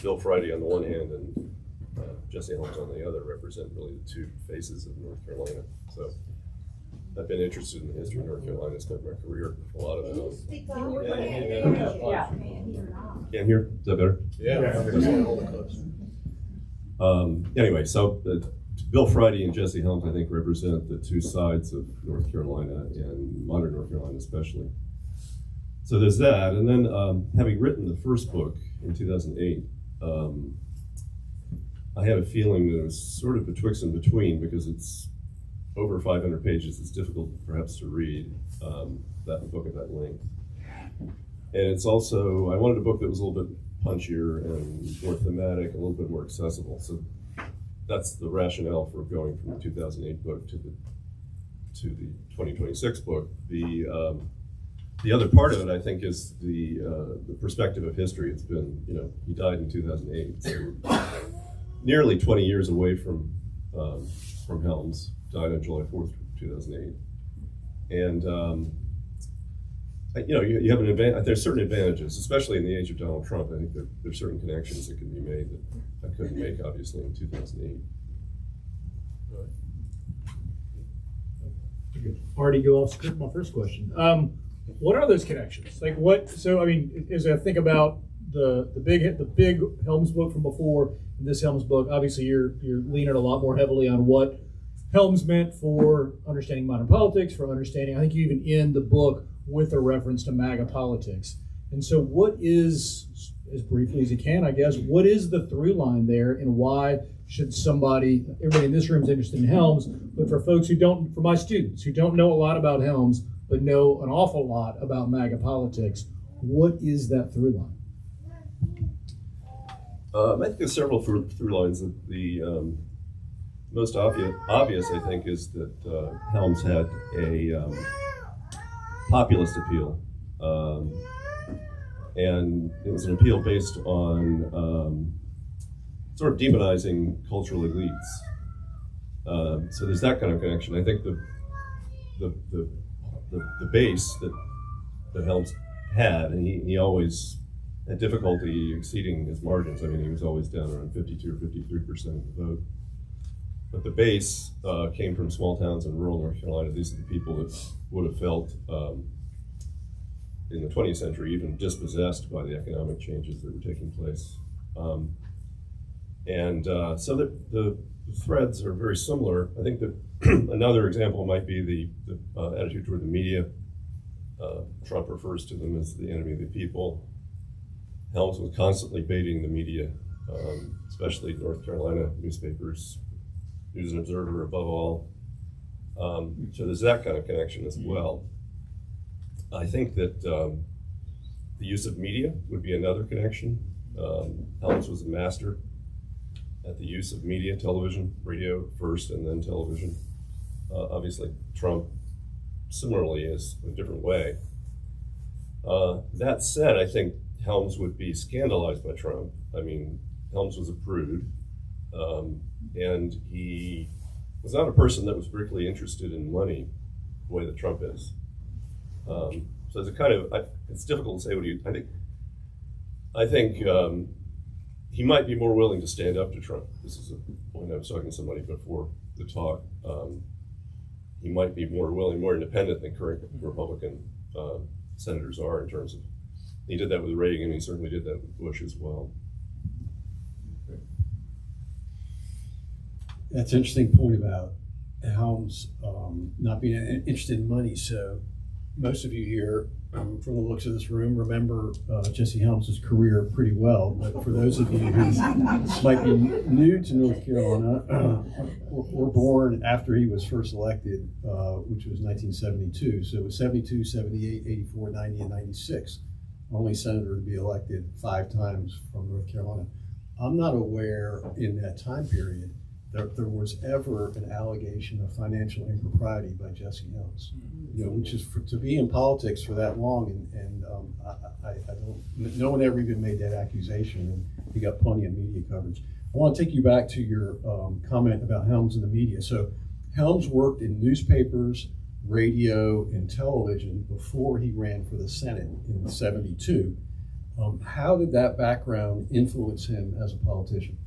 Bill Friday on the one hand and Jesse Helms on the other represent really the two faces of North Carolina. So I've been interested in the history of North Carolina, spent my career, a lot of it. Can't hear? Is that better? Anyway, so Bill Friday and Jesse Helms, I think, represent the two sides of North Carolina and modern North Carolina especially. So there's that, and then having written the first book in 2008, I had a feeling that it was sort of betwixt and between because it's over 500 pages. It's difficult perhaps to read that book at that length. And it's also, I wanted a book that was a little bit punchier and more thematic, a little bit more accessible. So that's the rationale for going from the 2008 book to the 2026 book. The other part of it, I think, is the perspective of history. It's been, he died in 2008, so nearly 20 years away from Helms. Died on July 4th, 2008, and you have an advantage. There's certain advantages, especially in the age of Donald Trump. I think there's certain connections that can be made that I couldn't make, obviously, in 2008. Already go off script. My first question. What are those connections? Like what? So I mean, as I think about the big Helms book from before and this Helms book, obviously you're leaning a lot more heavily on what Helms meant for understanding modern politics, for understanding. I think you even end the book with a reference to MAGA politics. And so, what is, as briefly as you can, I guess, what is the through line there, and why should somebody? Everybody in this room is interested in Helms, but for folks who don't, for my students who don't know a lot about Helms but know an awful lot about MAGA politics, what is that through line? I think there's several through lines. The most obvious, I think, is that Helms had a populist appeal, and it was an appeal based on sort of demonizing cultural elites. So there's that kind of connection. I think the base that Helms had, and he always had difficulty exceeding his margins. I mean, he was always down around 52 or 53% of the vote. But the base came from small towns in rural North Carolina. These are the people that would have felt in the 20th century even dispossessed by the economic changes that were taking place. So the threads are very similar. I think that another example might be the attitude toward the media. Trump refers to them as the enemy of the people. Helms was constantly baiting the media, especially North Carolina newspapers, News and Observer above all. So there's that kind of connection as well. I think that the use of media would be another connection. Helms was a master at the use of media, television, radio first, and then television. Obviously, Trump similarly is a different way. That said, I think Helms would be scandalized by Trump. I mean, Helms was a prude, and he was not a person that was particularly interested in money the way that Trump is. So it's a kind of, it's difficult to say what I think he might be more willing to stand up to Trump. This is a point I was talking to somebody before the talk. He might be more willing, more independent than current Republican senators are in terms of, he did that with Reagan, he certainly did that with Bush as well. That's an interesting point about Helms not being interested in money. So most of you here, from the looks of this room, remember Jesse Helms' career pretty well. But for those of you who might be new to North Carolina, were born after he was first elected, which was 1972. So it was 72, 78, 84, 90, and 96. Only senator to be elected 5 times from North Carolina. I'm not aware in that time period that there was ever an allegation of financial impropriety by Jesse Helms. Which is to be in politics for that long, and I don't. No one ever even made that accusation, and he got plenty of media coverage. I want to take you back to your comment about Helms and the media. So Helms worked in newspapers, radio, and television before he ran for the Senate in '72. How did that background influence him as a politician?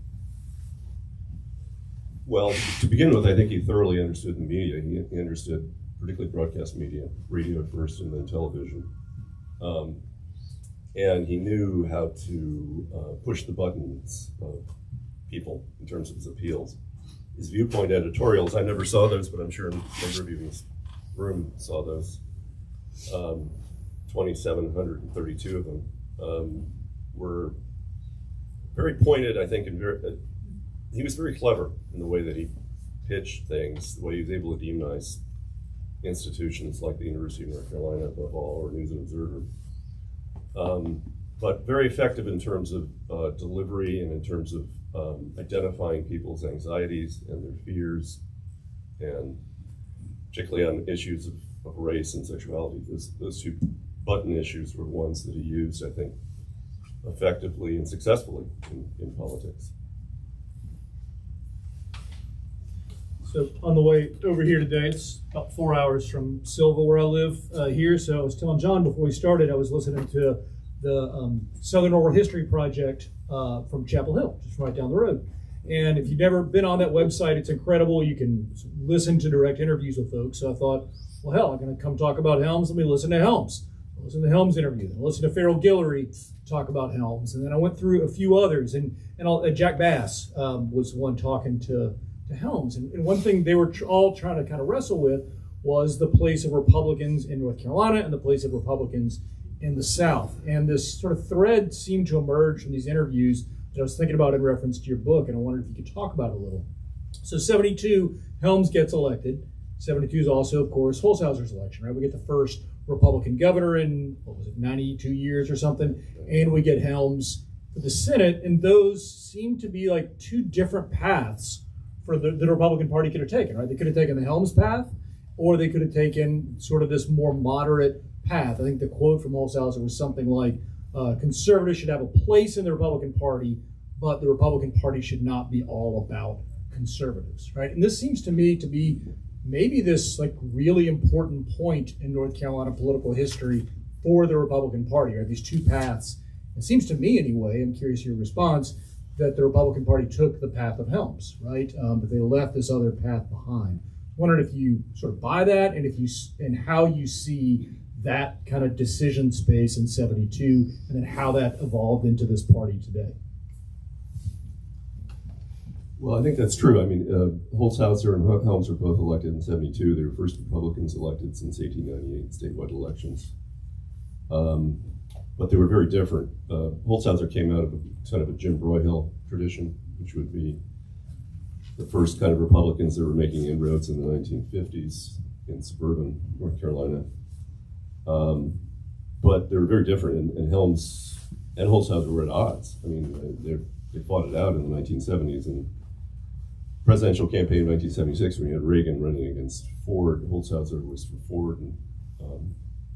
Well, to begin with, I think he thoroughly understood the media. He understood particularly broadcast media, radio first and then television. And he knew how to push the buttons of people in terms of his appeals. His viewpoint editorials, I never saw those, but I'm sure a number of you in this room saw those. 2,732 of them were very pointed, I think, and he was very clever in the way that he pitched things, the way he was able to demonize institutions like the University of North Carolina, above all, or News and Observer. But very effective in terms of delivery and in terms of identifying people's anxieties and their fears, and particularly on issues of race and sexuality. Those two button issues were ones that he used, I think, effectively and successfully in politics. So on the way over here today, it's about 4 hours from Silva, where I live here. So I was telling John before we started, I was listening to the Southern Oral History Project from Chapel Hill, just right down the road. And if you've never been on that website, it's incredible. You can listen to direct interviews with folks. So I thought, well, hell, I'm going to come talk about Helms. Let me listen to Helms. I listened to the Helms interview. Then I listened to Farrell Guillory talk about Helms. And then I went through a few others. And Jack Bass was one talking to Helms. And one thing they were all trying to kind of wrestle with was the place of Republicans in North Carolina and the place of Republicans in the South. And this sort of thread seemed to emerge from these interviews that I was thinking about in reference to your book, and I wondered if you could talk about it a little. So 72, Helms gets elected. 72 is also, of course, Holshouser's election, right? We get the first Republican governor in, 92 years or something, and we get Helms for the Senate, and those seem to be like two different paths for the Republican Party could have taken, right? They could have taken the Helms path, or they could have taken sort of this more moderate path. I think the quote from Holshouser was something like, conservatives should have a place in the Republican Party, but the Republican Party should not be all about conservatives, right? And this seems to me to be maybe this like really important point in North Carolina political history for the Republican Party, right? These two paths. It seems to me anyway, I'm curious your response, that the Republican Party took the path of Helms, right? But they left this other path behind. I wondered if you sort of buy that, and how you see that kind of decision space in 72, and then how that evolved into this party today. Well, I think that's true. I mean, Holshouser and Helms were both elected in 72. They were first Republicans elected since 1898 statewide elections. But they were very different. Holshouser came out of kind of a Jim Broyhill tradition, which would be the first kind of Republicans that were making inroads in the 1950s in suburban North Carolina. But they were very different, and Helms and Holshouser were at odds. I mean, they fought it out in the 1970s, and presidential campaign in 1976 when you had Reagan running against Ford. Holshouser was for Ford, and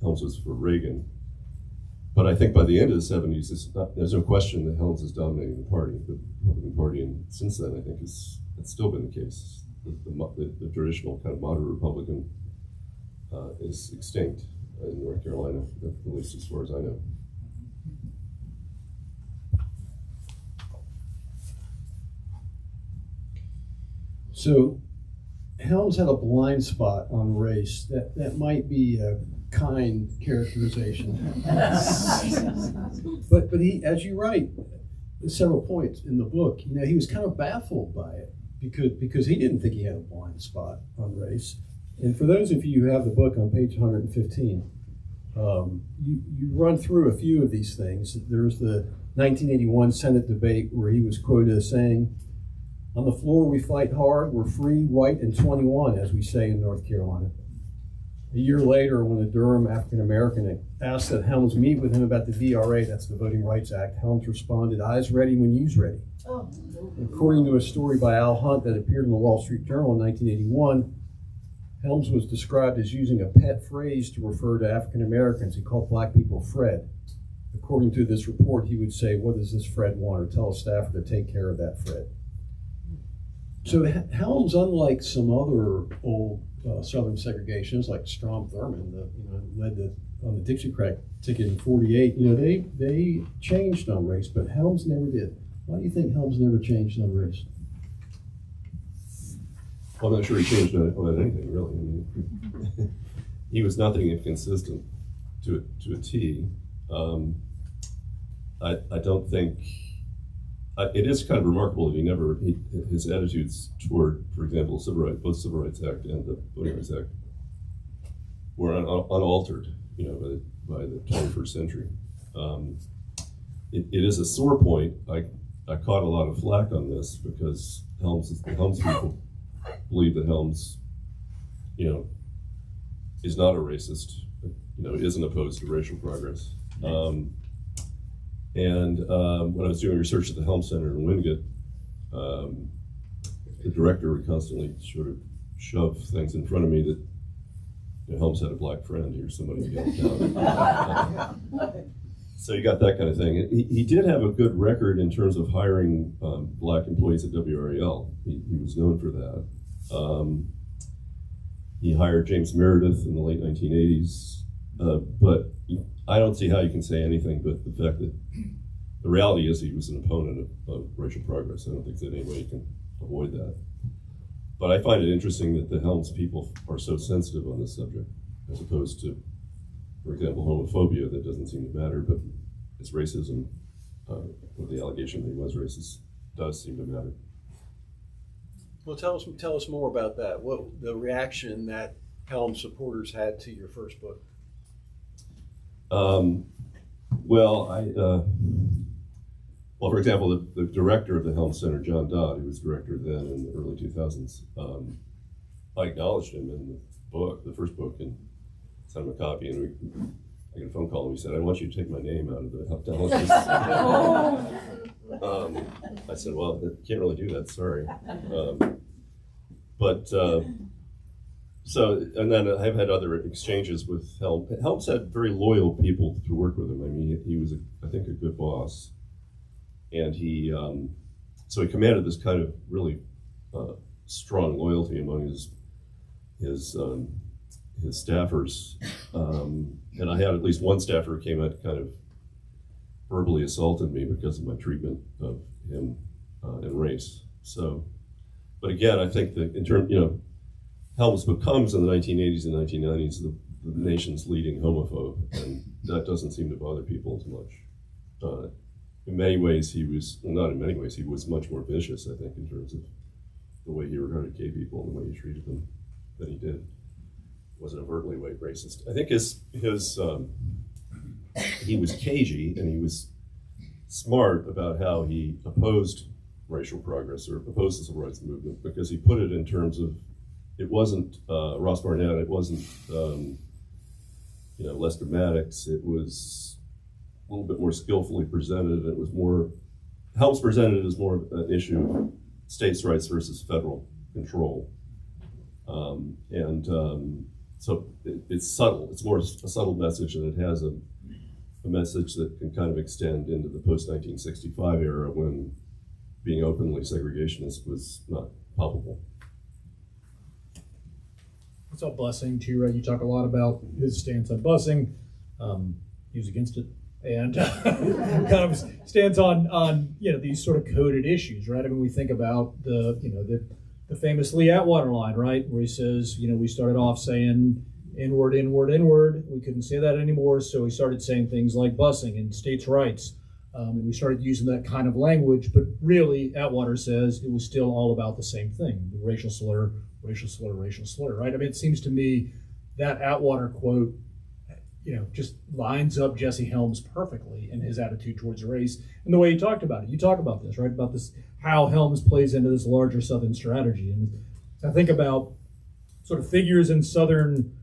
Helms was for Reagan. But I think by the end of the 70s, there's no question that Helms is dominating the party, the Republican Party, and since then I think it's still been the case. The traditional kind of moderate Republican is extinct in North Carolina, at least as far as I know. So Helms had a blind spot on race. That might be a kind characterization. but he, as you write, several points in the book, he was kind of baffled by it because he didn't think he had a blind spot on race. And for those of you who have the book on page 115, you run through a few of these things. There's the 1981 Senate debate where he was quoted as saying, "On the floor we fight hard, we're free, white, and 21, as we say in North Carolina." A year later, when a Durham African-American asked that Helms meet with him about the VRA, that's the Voting Rights Act, Helms responded, "Eyes ready when you's ready." Oh. According to a story by Al Hunt that appeared in the Wall Street Journal in 1981, Helms was described as using a pet phrase to refer to African-Americans. He called black people Fred. According to this report, he would say, "What does this Fred want?" or tell a staffer to take care of that Fred. So Helms, unlike some other old Southern segregationists like Strom Thurmond, that led the on the Dixiecrat ticket in '48, they changed on race, but Helms never did. Why do you think Helms never changed on race? Well, I'm not sure he changed on anything, really. I mean, he was nothing inconsistent to a T. I don't think, it is kind of remarkable that his attitudes toward, for example, both Civil Rights Act and the Voting Rights Act were unaltered, by the 21st century. It is a sore point. I caught a lot of flack on this because the Helms people believe that Helms, is not a racist, isn't opposed to racial progress. And when I was doing research at the Helms Center in Wingate, the director would constantly sort of shove things in front of me that Helms had a black friend or somebody yelled down. So you got that kind of thing. He did have a good record in terms of hiring black employees at WRAL. He was known for that. He hired James Meredith in the late 1980s. But I don't see how you can say anything but the fact that the reality is he was an opponent of racial progress. I don't think that any way you can avoid that. But I find it interesting that the Helms people are so sensitive on this subject, as opposed to, for example, homophobia that doesn't seem to matter, but it's racism, or the allegation that he was racist does seem to matter. Well, tell us more about that. What the reaction that Helms supporters had to your first book? Well, for example, the director of the Helms Center, John Dodd, who was director then in the early 2000s, I acknowledged him in the book, the first book, and sent him a copy, and I got a phone call, and he said, "I want you to take my name out of the ophthalmologist." I said, "Well, I can't really do that, sorry." So, and then I've had other exchanges with Helms. Helms had very loyal people to work with him. I mean, he was, I think, a good boss. And so he commanded this kind of really strong loyalty among his staffers. And I had at least one staffer who came out kind of verbally assaulted me because of my treatment of him and race. So, but again, I think that in terms, Helms becomes in the 1980s and 1990s the nation's leading homophobe, and that doesn't seem to bother people as much. In many ways, he was, well, not in many ways, he was much more vicious, I think, in terms of the way he regarded gay people and the way he treated them than he did. Wasn't overtly racist. I think he was cagey, and he was smart about how he opposed racial progress or opposed the civil rights movement, because he put it in terms of, it wasn't Ross Barnett, it wasn't Lester Maddox, it was a little bit more skillfully presented. It was more, Helms presented it as more of an issue of states' rights versus federal control. So it's subtle, it's more a subtle message, and it has a message that can kind of extend into the post-1965 era when being openly segregationist was not palpable. It's all busing too, right? You talk a lot about his stance on busing. He was against it, and kind of stands on these sort of coded issues, right? I mean, we think about the famous Lee Atwater line, right, where he says, we started off saying inward, inward, inward. We couldn't say that anymore, so we started saying things like busing and states' rights, and we started using that kind of language. But really, Atwater says it was still all about the same thing: the racial slur, racial slur, racial slur, right? I mean, it seems to me that Atwater quote, just lines up Jesse Helms perfectly in his attitude towards race and the way he talked about it. You talk about this, right? About this, how Helms plays into this larger Southern strategy. And I think about sort of figures in Southern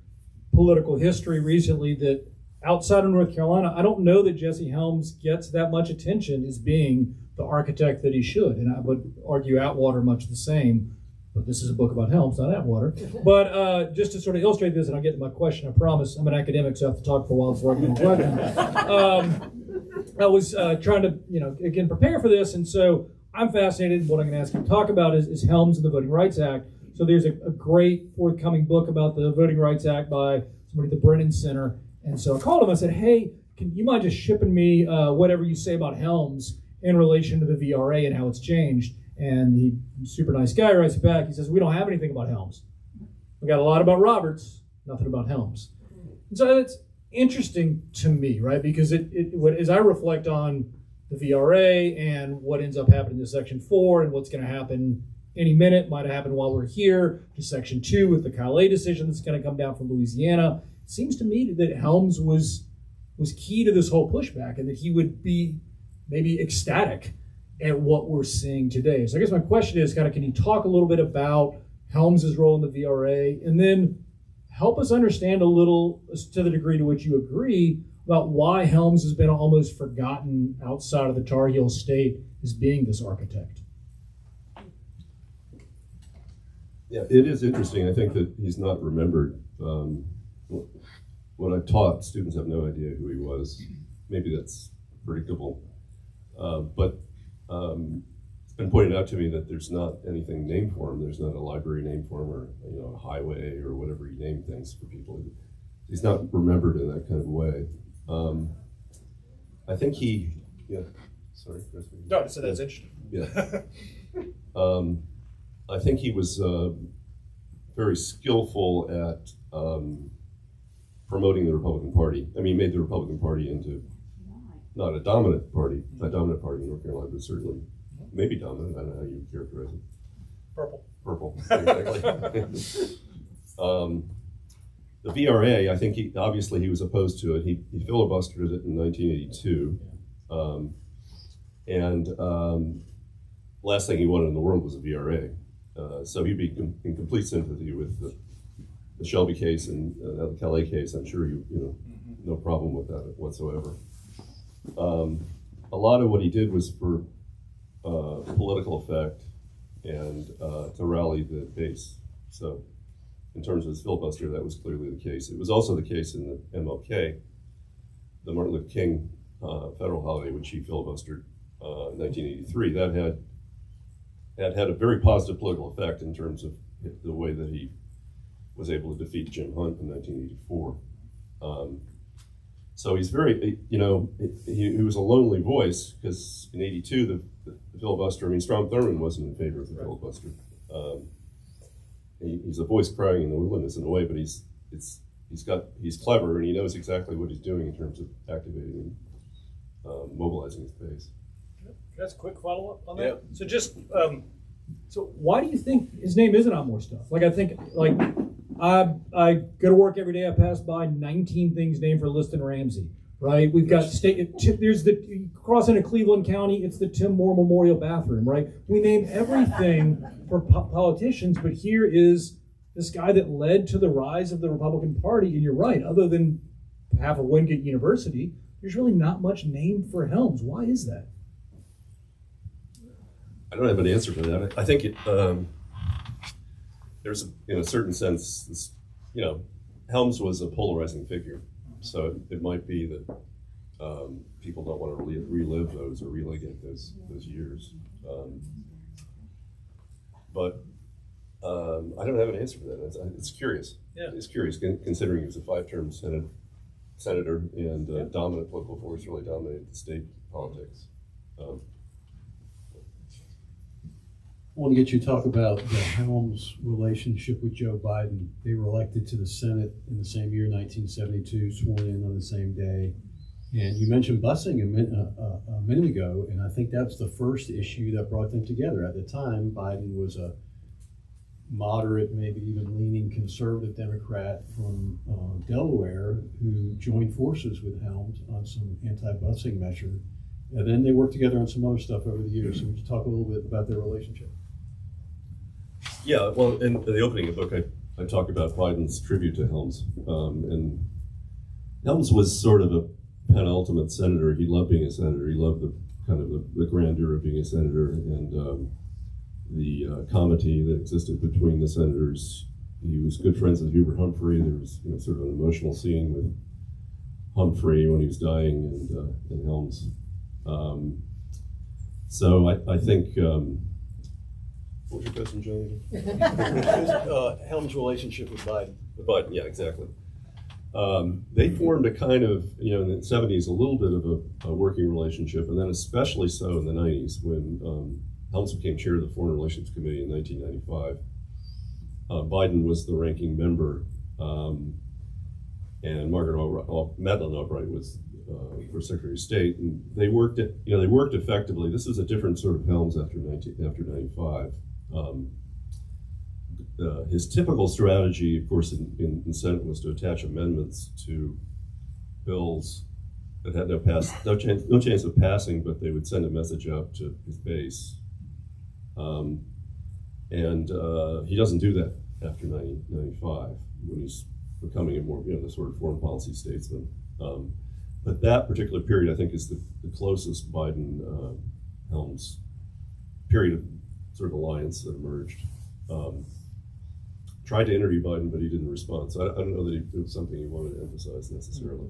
political history recently that outside of North Carolina, I don't know that Jesse Helms gets that much attention as being the architect that he should. And I would argue Atwater much the same. But this is a book about Helms, not Atwater. But just to sort of illustrate this, and I'll get to my question, I promise. I'm an academic, so I have to talk for a while before I get to the question. I was trying to, again, prepare for this, and so I'm fascinated. What I'm going to ask you to talk about is Helms and the Voting Rights Act. So there's a great forthcoming book about the Voting Rights Act by somebody at the Brennan Center. And so I called him. I said, hey, can you mind just shipping me whatever you say about Helms in relation to the VRA and how it's changed? And he, super nice guy, writes back. He says, we don't have anything about Helms. We got a lot about Roberts, nothing about Helms. And so it's interesting to me, right? Because as I reflect on the VRA and what ends up happening to Section 4 and what's going to happen any minute, might have happened while we're here, to Section 2 with the Calais decision that's going to come down from Louisiana, it seems to me that Helms was key to this whole pushback, and that he would be maybe ecstatic at what we're seeing today. So I guess my question is, can you talk a little bit about Helms's role in the VRA, and then help us understand a little, to the degree to which you agree, about why Helms has been almost forgotten outside of the Tar Heel state as being this architect? Yeah, it is interesting. I think that he's not remembered. When I've taught, students have no idea who he was. Maybe that's predictable. But it's been pointed out to me that there's not anything named for him. There's not a library named for him, or a highway or whatever you name things for people. He's not remembered in that kind of way. I think sorry. No, so that's interesting. Yeah. I think he was very skillful at promoting the Republican Party. I mean, he made the Republican Party into not a dominant party in North Carolina, but certainly maybe dominant. I don't know how you characterize it. Purple, exactly. The VRA, I think he was opposed to it. He filibustered it in 1982. Last thing he wanted in the world was a VRA. So he'd be in complete sympathy with the Shelby case and the Calais case. I'm sure no problem with that whatsoever. A lot of what he did was for political effect and to rally the base. So in terms of his filibuster, that was clearly the case. It was also the case in the MLK, the Martin Luther King federal holiday, which he filibustered in 1983. That had a very positive political effect in terms of the way that he was able to defeat Jim Hunt in 1984. So he's very, he was a lonely voice, because in 82, the filibuster, Strom Thurmond wasn't in favor of the filibuster. He's a voice crying in the wilderness in a way, but he's clever, and he knows exactly what he's doing in terms of activating and mobilizing his base. That's a quick follow-up on that. Yeah. So just, so why do you think his name isn't on more stuff? Like, I think, I go to work every day, I pass by 19 things named for Liston Ramsey, right? We've got there's the, cross into Cleveland County, it's the Tim Moore Memorial Bathroom, right? We name everything for politicians, but here is this guy that led to the rise of the Republican Party, and you're right, other than half of Wingate University, there's really not much named for Helms. Why is that? I don't have an answer for that. I think there's, in a certain sense, Helms was a polarizing figure. So it might be that people don't want to relive those or relegate those years. But I don't have an answer for that. It's curious. Yeah. It's curious, considering he was a 5-term senator and a dominant political force, really dominated the state politics. I want to get you to talk about the Helms relationship with Joe Biden. They were elected to the Senate in the same year, 1972, sworn in on the same day. And you mentioned busing a minute ago, and I think that's the first issue that brought them together. At the time, Biden was a moderate, maybe even leaning conservative Democrat from Delaware who joined forces with Helms on some anti-busing measure. And then they worked together on some other stuff over the years. So would you talk a little bit about their relationship? Yeah, well, in the opening of the book, I talk about Biden's tribute to Helms. And Helms was sort of a penultimate senator. He loved being a senator. He loved the grandeur of being a senator and the comity that existed between the senators. He was good friends with Hubert Humphrey. There was sort of an emotional scene with Humphrey when he was dying and Helms. So I think, what was your question, John? Helms' relationship with Biden. With Biden, yeah, exactly. They formed a kind of, in the 70s, a little bit of a working relationship, and then especially so in the 90s when Helms became chair of the Foreign Relations Committee in 1995. Biden was the ranking member, and Madeleine Albright was for Secretary of State, and they worked effectively. This is a different sort of Helms after 95. His typical strategy, of course, in the Senate was to attach amendments to bills that had no chance of passing, but they would send a message out to his base. And he doesn't do that after 95 when he's becoming a more, the sort of foreign policy statesman. But that particular period, I think, is the closest Biden-Helms period of sort of alliance that emerged. Tried to interview Biden, but he didn't respond. So I don't know that it was something he wanted to emphasize necessarily.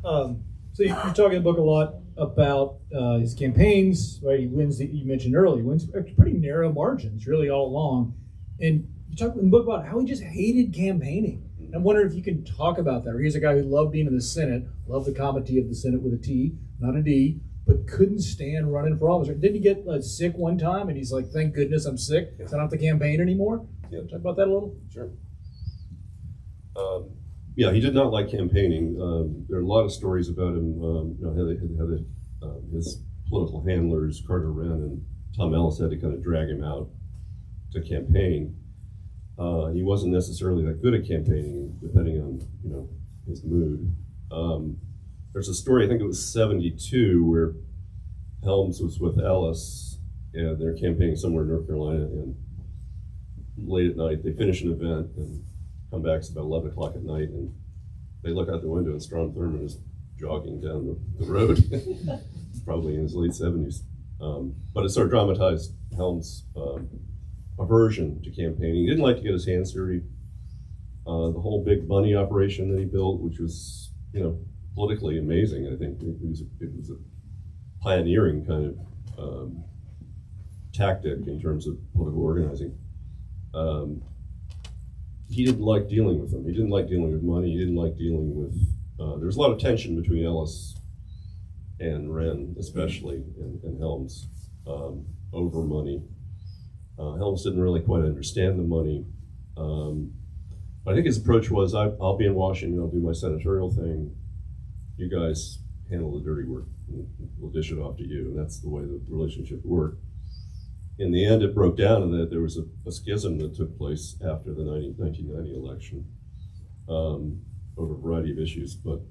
So you're talking in the book a lot about his campaigns, right? He wins, you mentioned earlier, he wins pretty narrow margins really all along. And you talk in the book about how he just hated campaigning. And I'm wondering if you can talk about that. He's a guy who loved being in the Senate, loved the comity of the Senate with a T, not a D, but couldn't stand running for office. Didn't he get sick one time and he's like, thank goodness I'm sick, so I don't have to campaign anymore? Yeah. Talk about that a little? Sure. Yeah, he did not like campaigning. There are a lot of stories about him, his political handlers, Carter Wren and Tom Ellis, had to kind of drag him out to campaign. He wasn't necessarily that good at campaigning, depending on, his mood. There's a story, I think it was 72, where Helms was with Ellis and they're campaigning somewhere in North Carolina, and late at night they finish an event and come back. It's about 11 o'clock at night, and they look out the window and Strom Thurmond is jogging down the road, probably in his late 70s. But it sort of dramatized Helms' aversion to campaigning. He didn't like to get his hands dirty. The whole big money operation that he built, which was, politically amazing. I think it was a pioneering kind of tactic in terms of political organizing. He didn't like dealing with them. He didn't like dealing with money. He didn't like dealing with. There's a lot of tension between Ellis and Wren, especially, and Helms over money. Helms didn't really quite understand the money. But I think his approach was, I'll be in Washington, I'll do my senatorial thing. You guys handle the dirty work, and we'll dish it off to you. And that's the way the relationship worked. In the end, it broke down, and that there was a schism that took place after the 1990 election over a variety of issues. But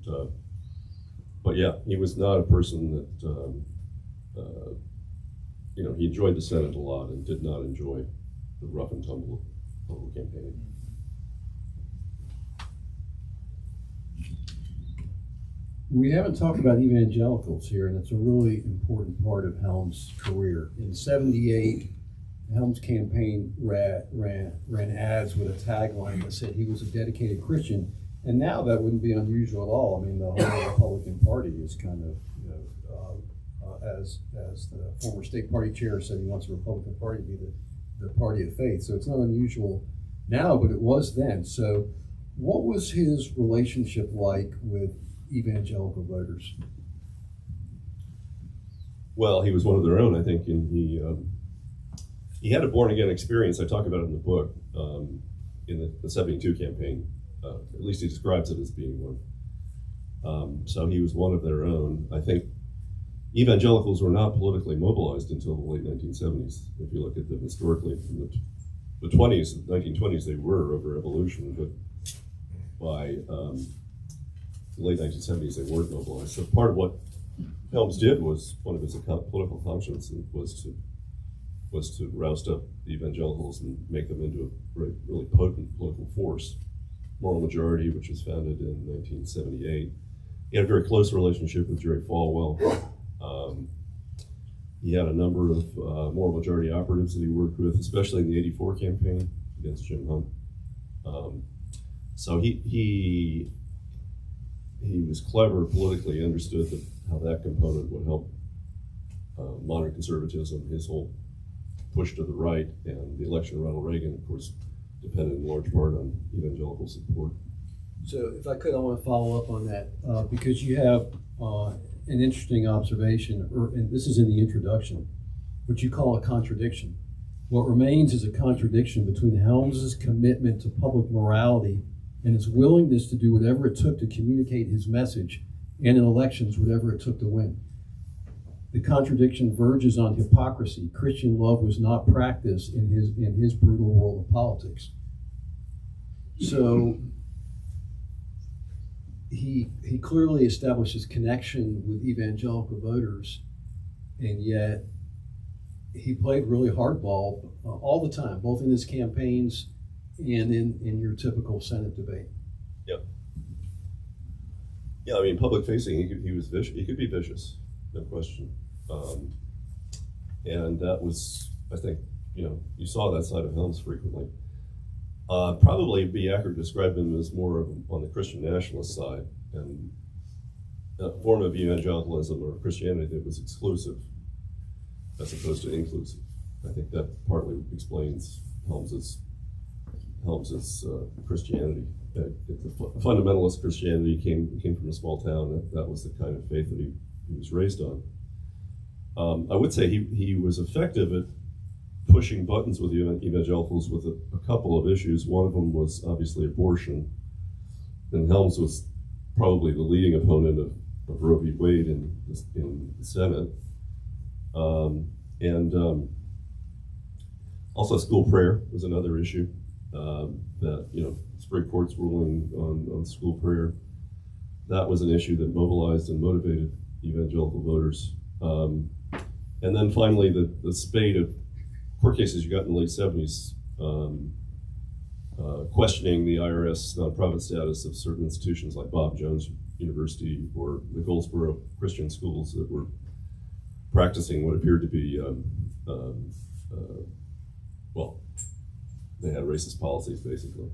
yeah, he was not a person that, he enjoyed the Senate a lot and did not enjoy the rough and tumble of political campaigning. We haven't talked about evangelicals here, and it's a really important part of Helms' career. In '78, Helms' campaign ran ads with a tagline that said he was a dedicated Christian, and now that wouldn't be unusual at all. I mean, the whole Republican Party is kind of, as the former state party chair said, he wants the Republican Party to be the party of faith. So it's not unusual now, but it was then. So what was his relationship like with evangelical voters? Well, he was one of their own, I think, and he had a born-again experience. I talk about it in the book, in the 72 campaign. At least he describes it as being one. So he was one of their own. I think evangelicals were not politically mobilized until the late 1970s. If you look at them historically, from the 1920s, they were over evolution, but by the late 1970s, they weren't mobilized. So part of what Helms did was, one of his political conscience was to roust up the evangelicals and make them into a really potent political force. Moral Majority, which was founded in 1978. He had a very close relationship with Jerry Falwell. He had a number of Moral Majority operatives that he worked with, especially in the '84 campaign against Jim Hunt. So he was clever politically, understood how that component would help modern conservatism. His whole push to the right and the election of Ronald Reagan, of course, depended in large part on evangelical support. So if I could, I want to follow up on that because you have an interesting observation, and this is in the introduction, what you call a contradiction. What remains is a contradiction between Helms's commitment to public morality and his willingness to do whatever it took to communicate his message, and in elections, whatever it took to win. The contradiction verges on hypocrisy. Christian love was not practiced in his brutal world of politics. So he clearly establishes connection with evangelical voters, and yet he played really hardball all the time, both in his campaigns and in your typical Senate debate. Yep. Yeah, I mean, public facing, he was vicious. He could be vicious, no question. And that was, I think, you saw that side of Helms frequently. Probably be accurate to describe him as more on the Christian nationalist side, and a form of evangelicalism or Christianity that was exclusive as opposed to inclusive. I think that partly explains Helms's Christianity. It's a fundamentalist Christianity. He came from a small town. That was the kind of faith that he was raised on. I would say he was effective at pushing buttons with evangelicals with a couple of issues. One of them was obviously abortion, and Helms was probably the leading opponent of Roe v. Wade in the Senate. Also school prayer was another issue, that, Supreme Court's ruling on school prayer. That was an issue that mobilized and motivated evangelical voters. And then finally, the spate of court cases you got in the late 70s, questioning the IRS nonprofit status of certain institutions like Bob Jones University or the Goldsboro Christian schools that were practicing what appeared to be, they had racist policies, basically.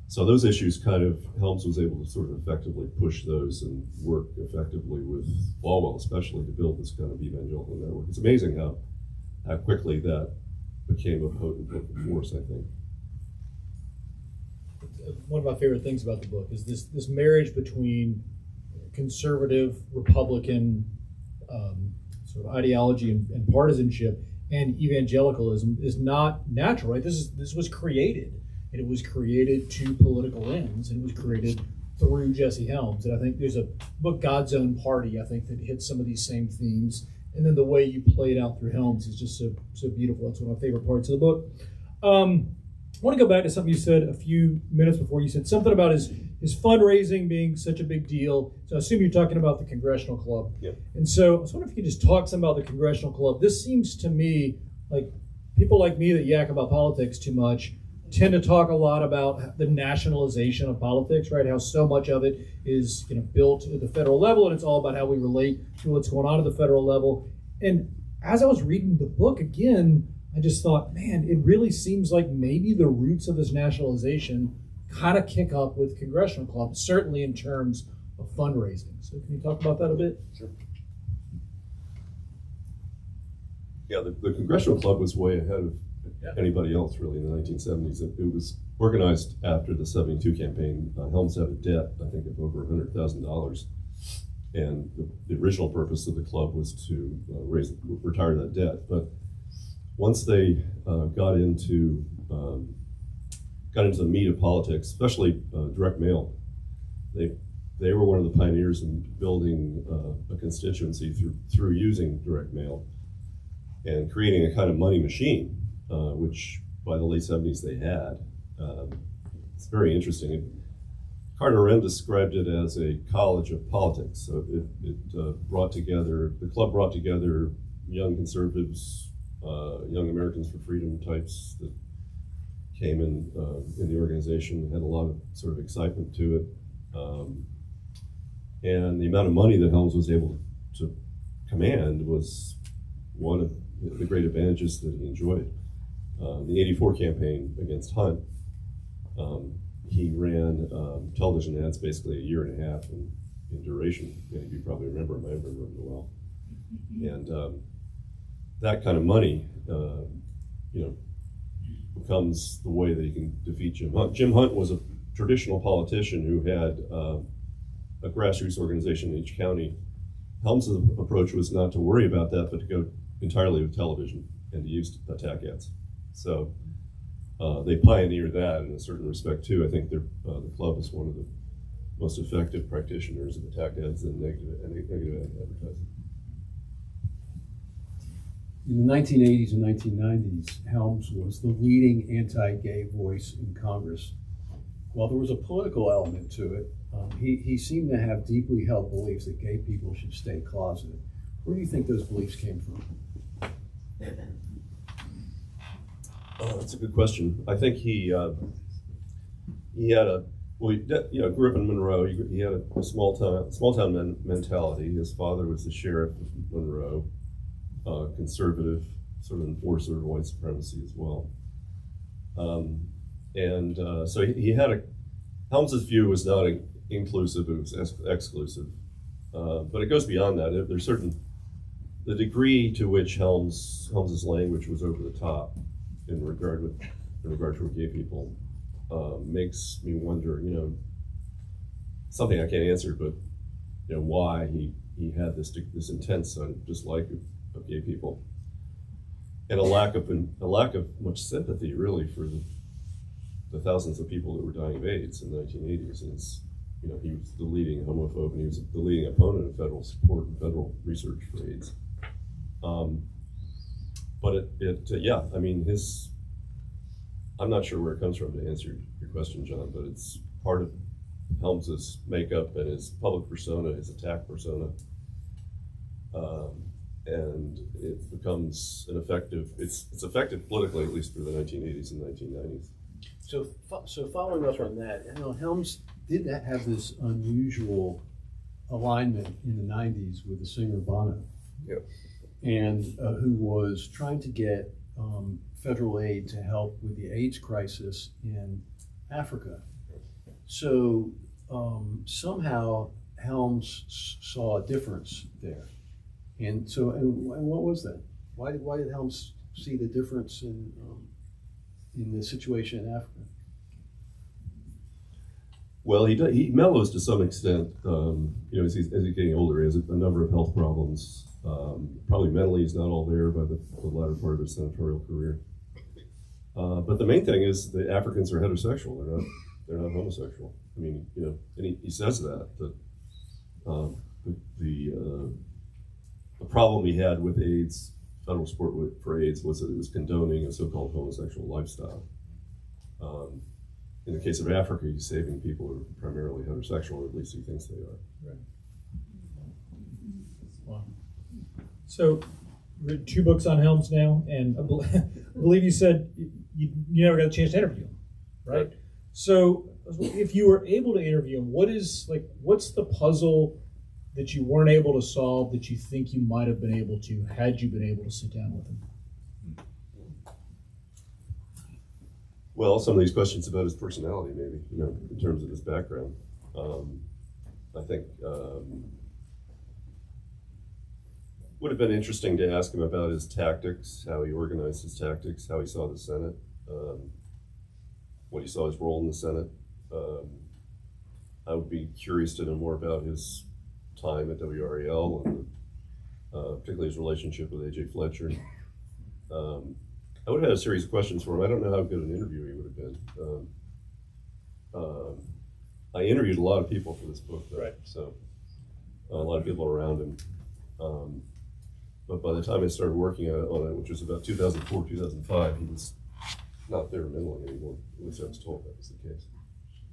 So those issues Helms was able to sort of effectively push those and work effectively with Falwell, especially to build this kind of evangelical network. It's amazing how quickly that became a potent force, I think. One of my favorite things about the book is this marriage between conservative Republican sort of ideology and partisanship and evangelicalism is not natural, right? This was created, and it was created to political ends, and it was created through Jesse Helms. And I think there's a book, God's Own Party, I think, that hits some of these same themes. And then the way you play it out through Helms is just so beautiful. That's one of my favorite parts of the book. I want to go back to something you said a few minutes before. You said something about his fundraising being such a big deal. So I assume you're talking about the Congressional Club. Yep. And so I was wondering if you could just talk some about the Congressional Club. This seems to me like people like me that yak about politics too much tend to talk a lot about the nationalization of politics, right? How so much of it is built at the federal level, and it's all about how we relate to what's going on at the federal level. And as I was reading the book again, I just thought, man, it really seems like maybe the roots of this nationalization kind of kick up with Congressional Club, certainly in terms of fundraising. So can you talk about that a bit? Sure. Yeah, the Congressional Club was way ahead of anybody else, really, in the 1970s. It was organized after the 72 campaign. Helms had a debt, I think, of over $100,000. And the original purpose of the club was to retire that debt. But once they got into the meat of politics, especially direct mail, they were one of the pioneers in building a constituency through using direct mail and creating a kind of money machine, which by the late 70s they had. It's very interesting. Carter Wren described it as a college of politics. So the club brought together young conservatives, young Americans for Freedom types that came in the organization, had a lot of sort of excitement to it. And the amount of money that Helms was able to command was one of the great advantages that he enjoyed. The 84 campaign against Hunt, he ran television ads basically a year and a half in duration. You probably remember him, I remember him well. And that kind of money, becomes the way that he can defeat Jim Hunt. Jim Hunt was a traditional politician who had a grassroots organization in each county. Helms' approach was not to worry about that, but to go entirely with television and to use attack ads. So they pioneered that in a certain respect too. I think the club is one of the most effective practitioners of attack ads and negative advertising. In the 1980s and 1990s, Helms was the leading anti-gay voice in Congress. While there was a political element to it, he seemed to have deeply held beliefs that gay people should stay closeted. Where do you think those beliefs came from? That's a good question. I think he had grew up in Monroe. He had a small town mentality. His father was the sheriff of Monroe, conservative, sort of enforcer of white supremacy as well. So he had Helms's view was not inclusive; it was exclusive. But it goes beyond that. There's the degree to which Helms's language was over the top in regard to gay people makes me wonder. Something I can't answer, but why he had this intense dislike of gay people, and a lack of much sympathy really for the thousands of people that were dying of AIDS in the 1980s. And he was the leading homophobe, and he was the leading opponent of federal support and federal research for AIDS. But I'm not sure where it comes from to answer your question, John, but it's part of Helms's makeup and his public persona, his attack persona. And it becomes it's effective politically, at least for the 1980s and 1990s. So following up on that, Helms did have this unusual alignment in the 90s with the singer Bono. Yep. And who was trying to get federal aid to help with the AIDS crisis in Africa. So somehow Helms saw a difference there. And what was that? Why did Helms see the difference in the situation in Africa? Well, he mellows to some extent. As he's getting older, he has a number of health problems. Probably mentally, he's not all there by the latter part of his senatorial career. But the main thing is the Africans are heterosexual. They're not homosexual. I mean, and he says that the problem he had with AIDS, federal support for AIDS, was that it was condoning a so-called homosexual lifestyle. In the case of Africa, he's saving people who are primarily heterosexual, or at least he thinks they are. Right. Wow. So, read 2 books on Helms now, and I believe you said you never got a chance to interview him, right? So, if you were able to interview him, what's the puzzle that you weren't able to solve that you think you might have been able to had you been able to sit down with him? Well, some of these questions about his personality, maybe, in terms of his background. I think would have been interesting to ask him about his tactics, how he organized his tactics, how he saw the Senate, what he saw his role in the Senate. I would be curious to know more about his time at WRAL and particularly his relationship with A.J. Fletcher. I would have had a series of questions for him. I don't know how good an interview he would have been. I interviewed a lot of people for this book, though, right. So a lot of people around him. But by the time I started working on it, which was about 2004, 2005, he was not there mentally anymore. At least I was told that was the case.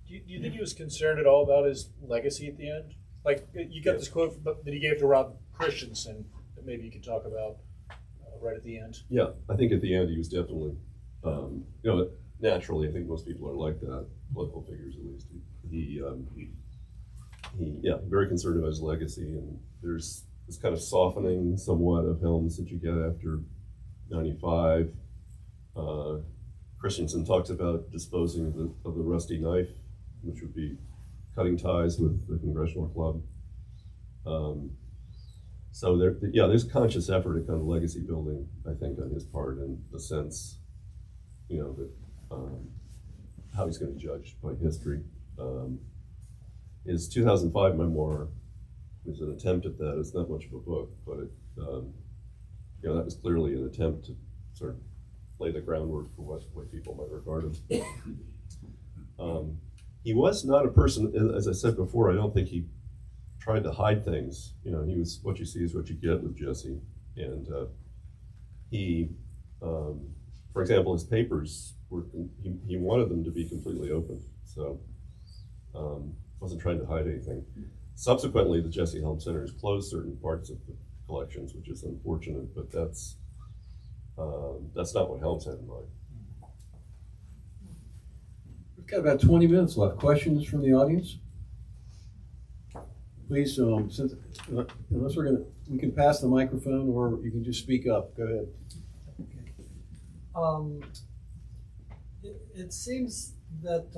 Do you think he was concerned at all about his legacy at the end? Like, you got this quote that he gave to Rob Christensen that maybe you could talk about right at the end. Yeah, I think at the end he was definitely, naturally, I think most people are like that, political figures at least. He very concerned about his legacy, and there's this kind of softening somewhat of Helms that you get after 95. Christensen talks about disposing of the rusty knife, which would be cutting ties with the Congressional Club. So there's conscious effort at kind of legacy building, I think, on his part, in the sense you know, that how he's going to be judged by history. His 2005 memoir was an attempt at that. It's not much of a book, but it, you know, that was clearly an attempt to sort of lay the groundwork for what people might regard him. He was not a person, as I said before, I don't think he tried to hide things. You know, he was, what you see is what you get with Jesse. And he, for example, his papers were, he wanted them to be completely open. So wasn't trying to hide anything. Subsequently, the Jesse Helms Center has closed certain parts of the collections, which is unfortunate, but that's not what Helms had in mind. We've got about 20 minutes left. Questions from the audience? Please, since, unless we can pass the microphone, or you can just speak up. Go ahead. It seems that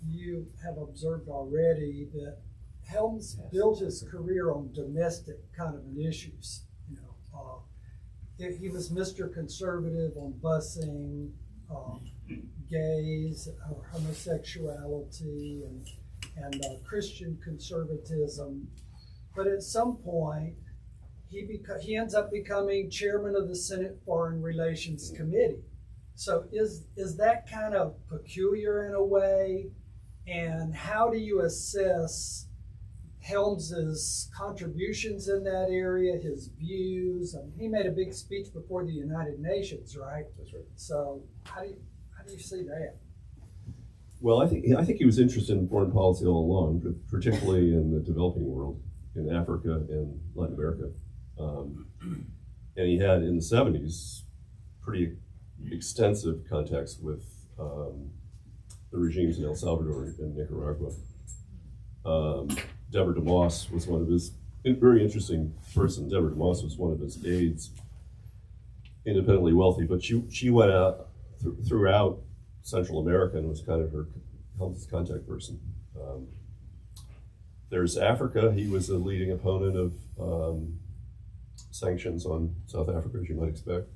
you have observed already that Helms built his career on domestic kind of issues. You know, he was Mr. Conservative on busing, gays, or homosexuality, and Christian conservatism. But at some point, he ends up becoming chairman of the Senate Foreign Relations Committee. So is that kind of peculiar in a way? And how do you assess Helms's contributions in that area, his views? I mean, he made a big speech before the United Nations, right? That's right. So how do you see that? Well, I think he was interested in foreign policy all along, but particularly in the developing world, in Africa and Latin America. And he had, in the 70s, pretty extensive contacts with the regimes in El Salvador and Nicaragua. Deborah DeMoss was one of his, very interesting person. Deborah DeMoss was one of his aides, independently wealthy, but she went out throughout Central America and was kind of her Helm's contact person. There's Africa. He was a leading opponent of sanctions on South Africa, as you might expect.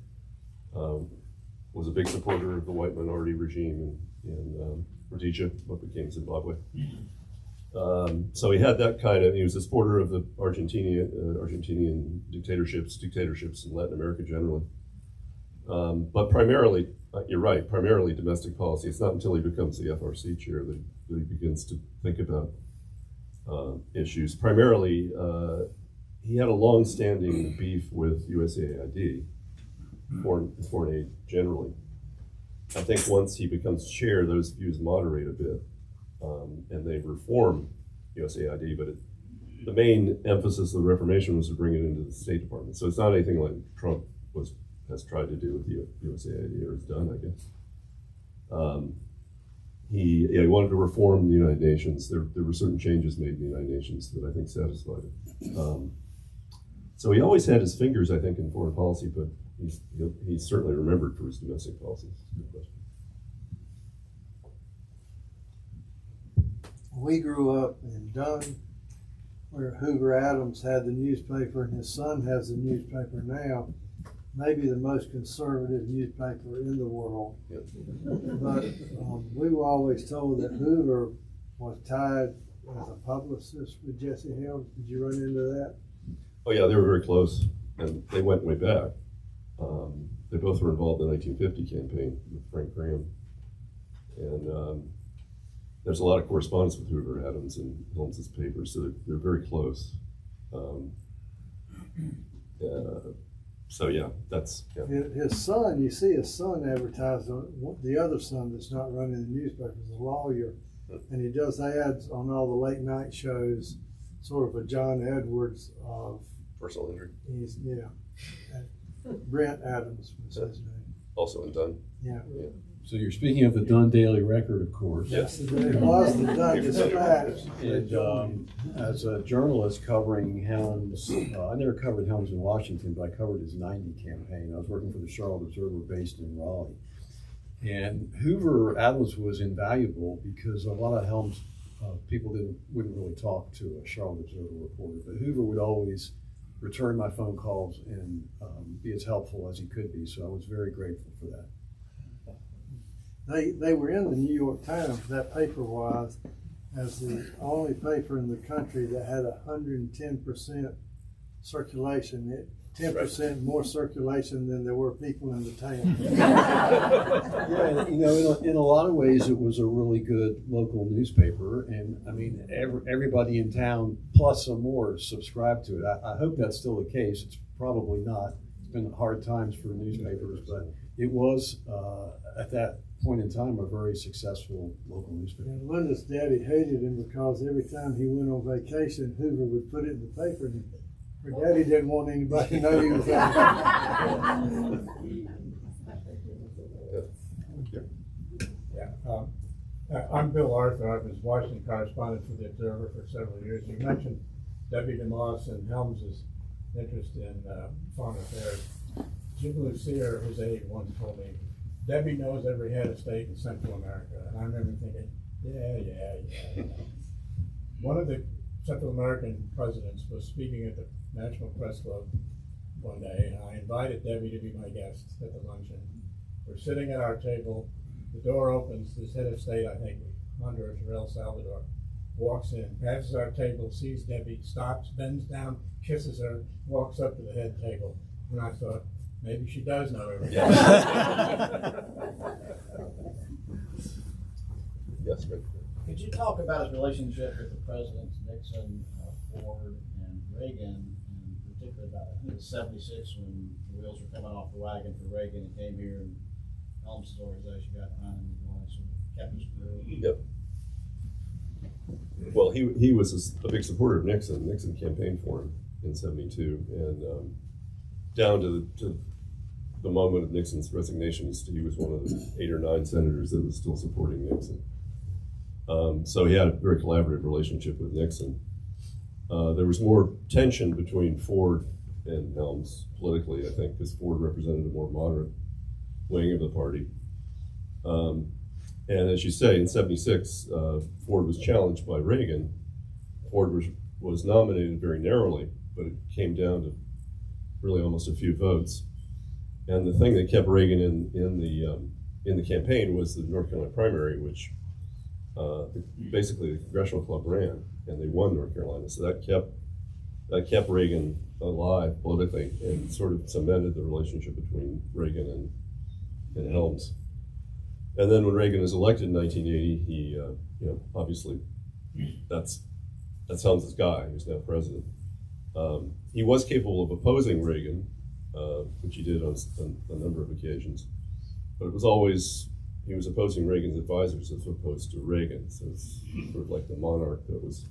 Was a big supporter of the white minority regime in Rhodesia, what became Zimbabwe. So he had that kind of, he was a supporter of the Argentinian dictatorships in Latin America generally. But primarily, you're right, primarily domestic policy. It's not until he becomes the FRC chair that he begins to think about issues. Primarily, he had a long-standing beef with USAID, foreign aid generally. I think once he becomes chair, those views moderate a bit, and they reform USAID, but the main emphasis of the reformation was to bring it into the State Department. So it's not anything like Trump has tried to do with USAID or has done, I guess. He wanted to reform the United Nations. There were certain changes made in the United Nations that I think satisfied it. So he always had his fingers, I think, in foreign policy, but he's certainly remembered for his domestic policies. Good question. We grew up in Dunn, where Hoover Adams had the newspaper, and his son has the newspaper now. Maybe the most conservative newspaper in the world. Yep. But we were always told that Hoover was tied as a publicist with Jesse Helms. Did you run into that? Oh yeah, they were very close, and they went way back. They both were involved in the 1950 campaign with Frank Graham, and there's a lot of correspondence with Hoover Adams and Helms's papers, so they're very close. So yeah, that's yeah. His son, you see his son advertised on the other son that's not running the newspaper is a lawyer, and he does ads on all the late night shows, sort of a John Edwards of Personal injury. Brent Adams was his name. Also in Dunn. Yeah. So you're speaking of the Dunn Daily Record, of course. Yes. It was the Dunn Dispatch. And as a journalist covering Helms, I never covered Helms in Washington, but I covered his 90 campaign. I was working for the Charlotte Observer based in Raleigh. And Hoover Adams was invaluable because a lot of Helms people wouldn't really talk to a Charlotte Observer reporter, but Hoover would always return my phone calls and be as helpful as he could be. So I was very grateful for that. they were in the New York Times, that paper was, as the only paper in the country that had 110% circulation. 10% more circulation than there were people in the town. Yeah, you know, in a lot of ways, it was a really good local newspaper, and I mean, everybody in town plus some more subscribed to it. I hope that's still the case. It's probably not. It's been hard times for newspapers, but it was at that point in time a very successful local newspaper. And Linda's daddy hated him because every time he went on vacation, Hoover would put it in the paper, and her daddy didn't want anybody to know he was out. I'm Bill Arthur. I was Washington correspondent for the Observer for several years. You mentioned Debbie DeMoss and Helms's interest in foreign affairs. Jim Lucier, whose aide, once told me, Debbie knows every head of state in Central America. And I remember thinking, yeah. One of the Central American presidents was speaking at the National Press Club one day, and I invited Debbie to be my guest at the luncheon. We're sitting at our table. The door opens. This head of state, I think Honduras or El Salvador, walks in, passes our table, sees Debbie, stops, bends down, kisses her, walks up to the head table. And I thought, maybe she does know everything. Yes, Rick. Could you talk about his relationship with the presidents Nixon, Ford, and Reagan, and particularly about, I think it was 76 when the wheels were coming off the wagon for Reagan and came here and Helms' organization got behind him and sort of kept his career. Yep. Well, he was a big supporter of Nixon. Nixon campaigned for him in '72, and down to the moment of Nixon's resignation, he was one of the 8 or 9 senators that was still supporting Nixon. So he had a very collaborative relationship with Nixon. There was more tension between Ford and Helms politically, I think, because Ford represented a more moderate wing of the party. And as you say, in '76, Ford was challenged by Reagan. Ford was nominated very narrowly, but it came down to really almost a few votes. And the thing that kept Reagan in the campaign was the North Carolina primary, which basically the Congressional Club ran, and they won North Carolina. So that kept Reagan alive politically and sort of cemented the relationship between Reagan and Helms. And then when Reagan was elected in 1980, he, obviously, that's Helms' guy, who's now president. He was capable of opposing Reagan, which he did on a number of occasions, but it was always, he was opposing Reagan's advisors as opposed to Reagan. So it's sort of like the monarch that was,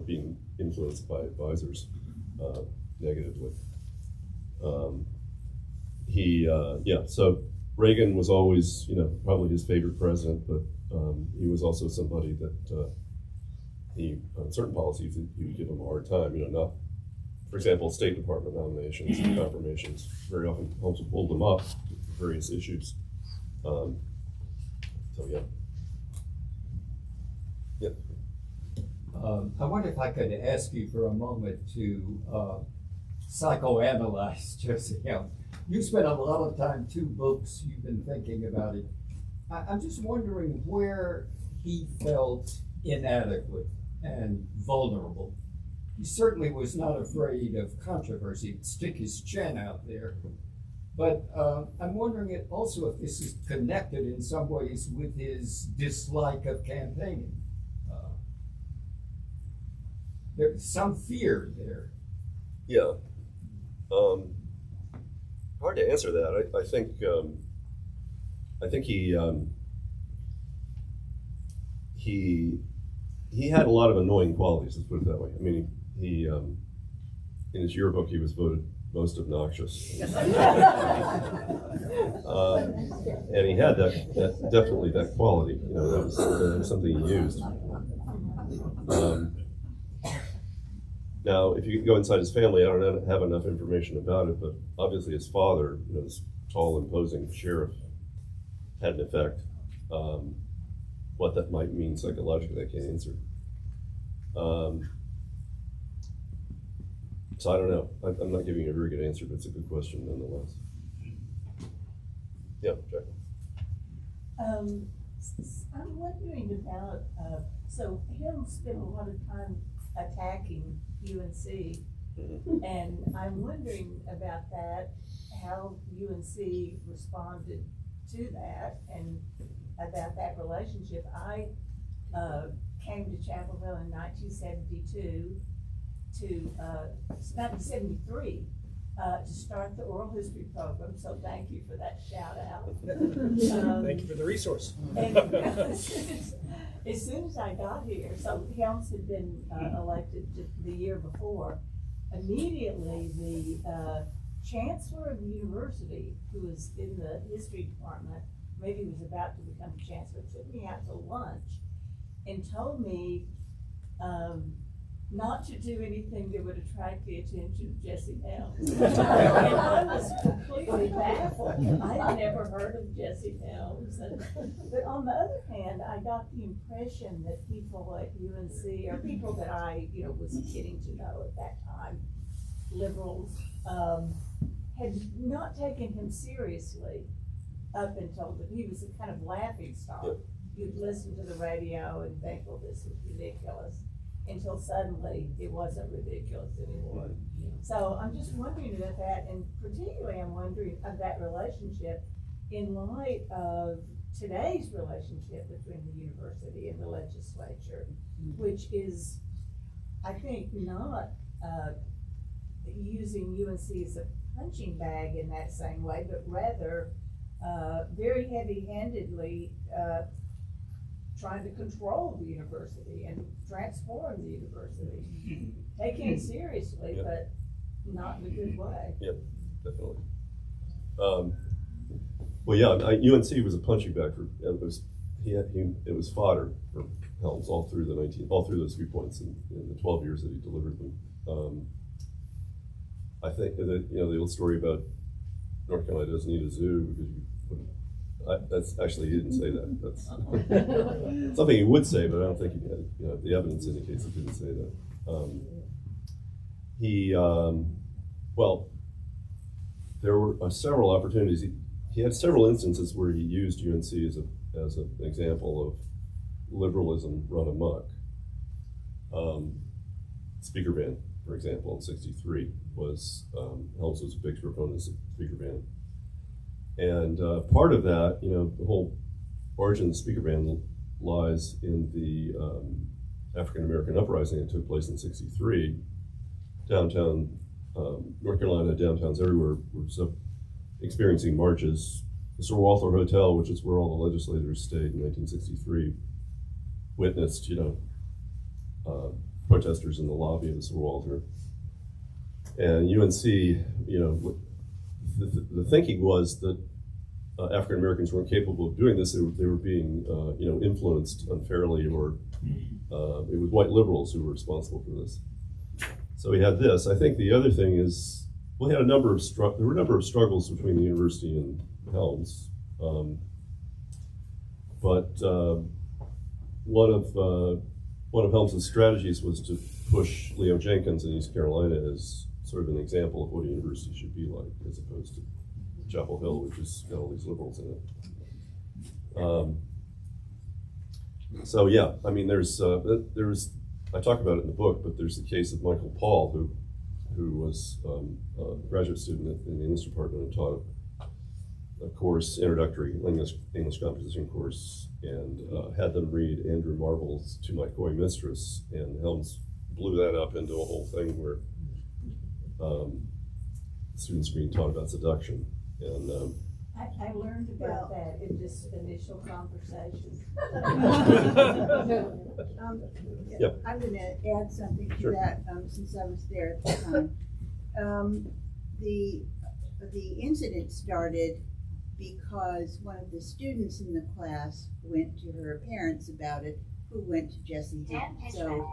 being influenced by advisors negatively. So Reagan was always, probably his favorite president, but he was also somebody that on certain policies, he would give him a hard time, not, for example, State Department nominations and confirmations. Very often Helms would hold them up for various issues. I wonder if I could ask you for a moment to psychoanalyze Jesse Helms. You spent a lot of time, 2 books, you've been thinking about it. I'm just wondering where he felt inadequate and vulnerable. He certainly was not afraid of controversy. He'd stick his chin out there. But I'm wondering also if this is connected in some ways with his dislike of campaigning. There's some fear there. Yeah. Hard to answer that. I think he had a lot of annoying qualities. Let's put it that way. I mean, he in his yearbook he was voted most obnoxious, and he had that definitely that quality. That was something he used. Now, if you go inside his family, I don't have enough information about it, but obviously his father, this tall, imposing sheriff, had an effect. What that might mean psychologically, I can't answer. So I don't know. I'm not giving you a very good answer, but it's a good question nonetheless. Yeah, Jack. I'm wondering about, so Hill spent a lot of time attacking UNC, and I'm wondering about that, how UNC responded to that, and about that relationship. I came to Chapel Hill in 1972 to 1973 to start the oral history program. So thank you for that shout out. Thank you for the resource. And as soon as I got here, so Helms had been elected the year before. Immediately, the chancellor of the university, who was in the history department, maybe was about to become chancellor, took me out to lunch and told me not to do anything that would attract the attention of Jesse Helms. And I was completely baffled. I had never heard of Jesse Helms. But on the other hand, I got the impression that people at UNC, or people that I was getting to know at that time, liberals, had not taken him seriously up until he was a kind of laughing stock. You'd listen to the radio and think, well, this is ridiculous, until suddenly it wasn't ridiculous anymore. So I'm just wondering about that, and particularly I'm wondering of that relationship in light of today's relationship between the university and the legislature, which is, I think, not using UNC as a punching bag in that same way, but rather very heavy-handedly trying to control the university and transform the university. Taking it seriously, but not in a good way. Yep, definitely. Well, yeah, UNC was a punching bag for it was fodder for Helms all through those viewpoints in the 12 years that he delivered them. I think that the old story about North Carolina doesn't need a zoo because that's actually, he didn't say that. That's something he would say, but I don't think he had, the evidence indicates he didn't say that. Well, there were several opportunities. He had several instances where he used UNC as an example of liberalism run amok. Speaker ban, for example, in '63 was Helms was a big proponent of speaker ban. And part of that, the whole origin of the speaker ban lies in the African American uprising that took place in '63. Downtown, North Carolina, downtowns everywhere were experiencing marches. The Sir Walter Hotel, which is where all the legislators stayed in 1963, witnessed, protesters in the lobby of the Sir Walter. And UNC, the thinking was that African Americans weren't capable of doing this. They were being, influenced unfairly, or it was white liberals who were responsible for this. So we had this. I think the other thing is, there were a number of struggles between the university and Helms, but one of Helms's strategies was to push Leo Jenkins in East Carolina as sort of an example of what a university should be like, as opposed to Chapel Hill, which has got all these liberals in it. So yeah, I mean, there's I talk about it in the book, but there's the case of Michael Paul, who was a graduate student in the English department and taught a course, introductory English composition course, and had them read Andrew Marvell's To My Coy Mistress, and Helms blew that up into a whole thing where students being taught about seduction. And I learned about that in this initial conversation. Yep. I'm going to add something to Sure. that since I was there at the time. The incident started because one of the students in the class went to her parents about it, who went to Jesse Helms. So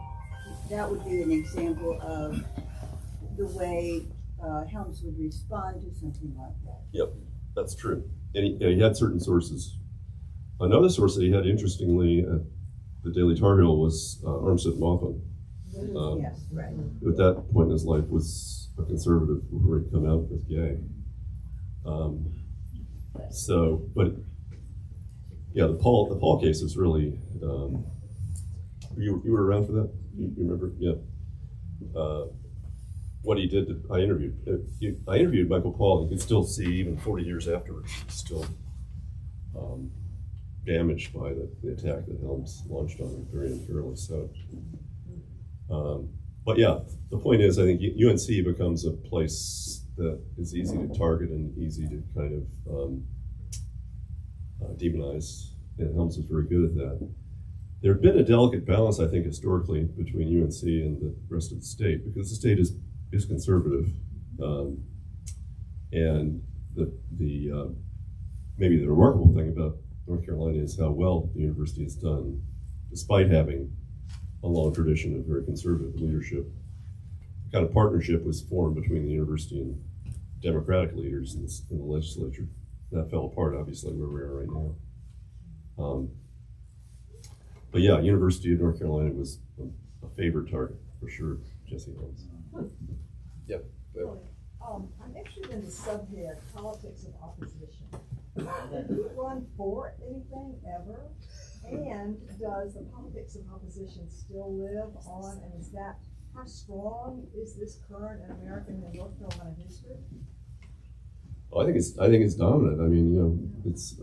that would be an example of the way Helms would respond to something like that. Yep, that's true. And he had certain sources. Another source that he had, interestingly, at the Daily Tar Heel was Armstead Maupin. Yes, right. Who at that point in his life was a conservative who had come out as gay. But Yeah, the Paul case is really, you were around for that? You remember? Yeah. What he did, I interviewed Michael Paul. You can still see, even 40 years afterwards, he's still damaged by the attack that Helms launched on him very unfairly. So, but yeah, the point is, I think UNC becomes a place that is easy to target and easy to kind of demonize, and Helms is very good at that. There had been a delicate balance, I think, historically between UNC and the rest of the state, because the state is conservative, and the maybe the remarkable thing about North Carolina is how well the university has done, despite having a long tradition of very conservative leadership. The kind of partnership was formed between the university and Democratic leaders in the legislature. That fell apart, obviously, where we are right now. But yeah, University of North Carolina was a favorite target for sure. Jesse Helms. Yep. I'm interested in the subhead, politics of opposition. Did you run for anything ever? And does the politics of opposition still live on? And is that, how strong is this current in American and North Carolina history? Well, I think it's dominant. I mean, you know, it's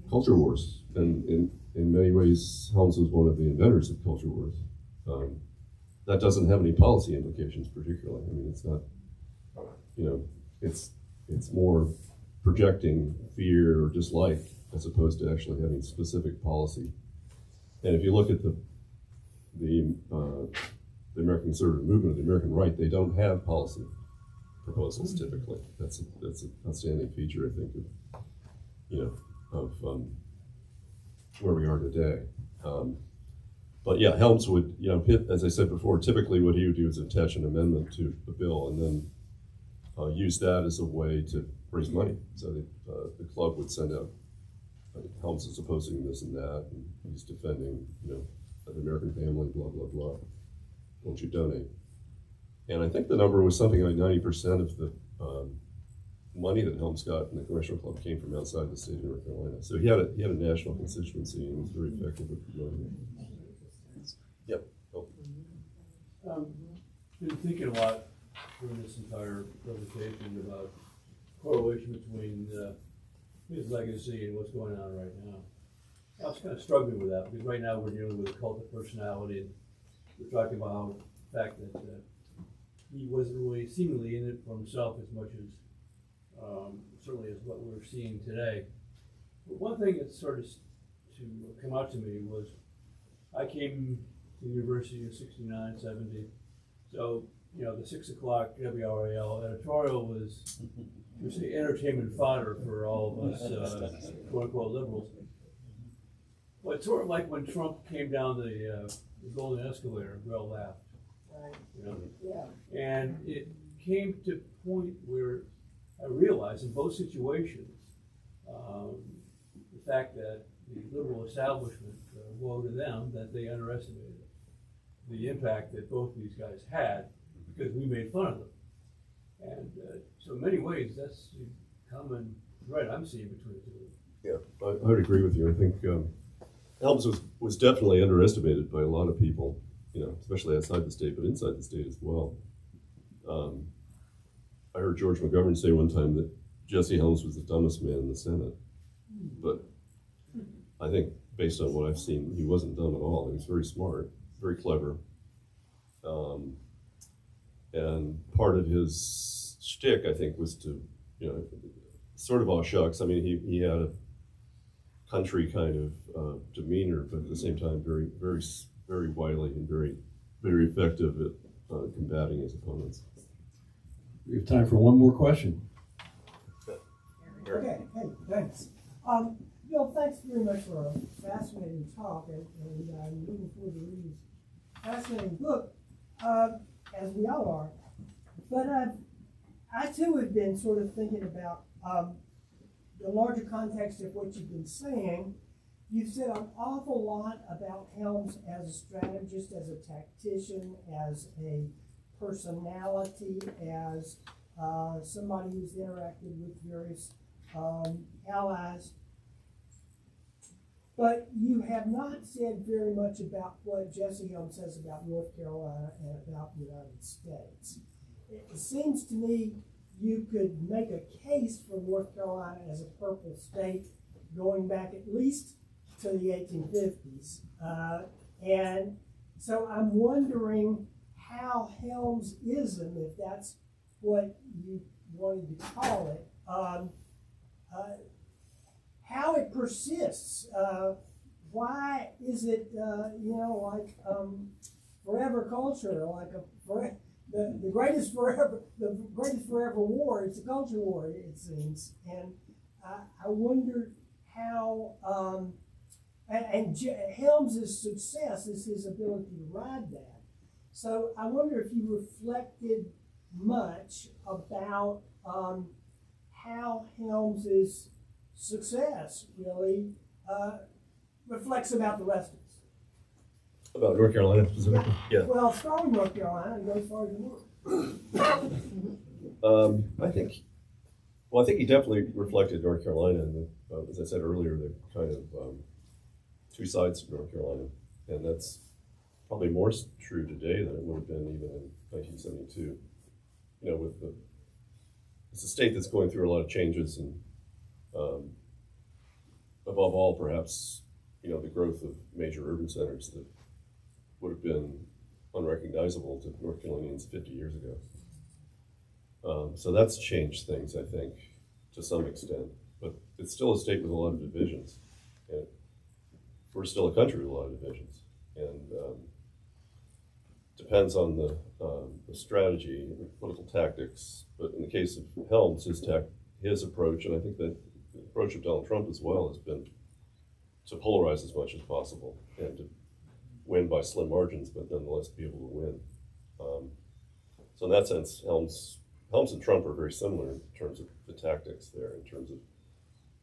culture wars, and in many ways, Helms was one of the inventors of culture wars. That doesn't have any policy implications, particularly. I mean, it's not, you know, it's more projecting fear or dislike as opposed to actually having specific policy. And if you look at the American conservative movement, the American right, they don't have policy proposals typically. That's an outstanding feature, I think, of, you know, of where we are today. But yeah, Helms would, you know, as I said before, typically what he would do is attach an amendment to the bill and then use that as a way to raise money. So the club would send out, Helms is opposing this and that, and he's defending, you know, the American family, blah, blah, blah. Won't you donate? And I think the number was something like 90% of the money that Helms got in the Congressional Club came from outside the state of North Carolina. So he had a national constituency and was very effective at promoting it. Yep. Oh. Been thinking a lot during this entire presentation about correlation between his legacy and what's going on right now. I was kind of struggling with that because right now we're dealing with a cult of personality, and we're talking about the fact that he wasn't really seemingly in it for himself as much as certainly as what we're seeing today. But one thing that started to come out to me was I came to the university in 69, 70. So, you know, the 6 o'clock WRAL editorial was, we say, entertainment fodder for all of us, quote unquote, liberals. But it's sort of like when Trump came down the golden escalator and we all laughed. Right. You know? Yeah. And it came to a point where I realized in both situations, the fact that the liberal establishment, woe to them, that they underestimated the impact that both these guys had because we made fun of them. And so in many ways, that's a common thread I'm seeing between the two. Yeah, I would agree with you. I think Helms was definitely underestimated by a lot of people, you know, especially outside the state, but inside the state as well. I heard George McGovern say one time that Jesse Helms was the dumbest man in the Senate, but I think based on what I've seen, he wasn't dumb at all. He was very smart, very clever. And part of his shtick, I think, was to, you know, sort of aw shucks. I mean, he had a country kind of demeanor, but at the same time, very, very, very wily and very, very effective at combating his opponents. We have time for one more question. Okay, hey, thanks. Bill, thanks very much for a fascinating talk, and I'm looking forward to reading this fascinating book, as we all are. But I too have been sort of thinking about the larger context of what you've been saying. You've said an awful lot about Helms as a strategist, as a tactician, as a personality, as somebody who's interacted with various allies. But you have not said very much about what Jesse Helms says about North Carolina and about the United States. It seems to me you could make a case for North Carolina as a purple state going back at least to the 1850s. And so I'm wondering how Helmsism, if that's what you wanted to call it, how it persists. Why is it, like forever culture, like the greatest forever war? It's a culture war, it seems. And I wondered how. Helms's success is his ability to ride that. So I wonder if you reflected much about how Helms's success really reflects about the rest of us. About North Carolina specifically? Yeah. Well, start with North Carolina and go as far as you want. I think he definitely reflected North Carolina, and as I said earlier, the kind of two sides of North Carolina, and that's probably more true today than it would have been even in 1972. You know, it's a state that's going through a lot of changes, and above all, perhaps, you know, the growth of major urban centers that would have been unrecognizable to North Carolinians 50 years ago. So that's changed things, I think, to some extent, but it's still a state with a lot of divisions. And we're still a country with a lot of divisions, and depends on the strategy, the political tactics. But in the case of Helms, his approach, and I think that the approach of Donald Trump as well, has been to polarize as much as possible and to win by slim margins, but nonetheless be able to win. So in that sense, Helms and Trump are very similar in terms of the tactics there, in terms of,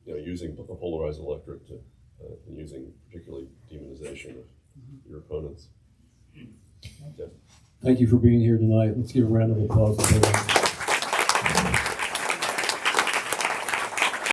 you know, using a polarized electorate to and using particularly demonization of your opponents. Yeah. Thank you for being here tonight. Let's give a round of applause.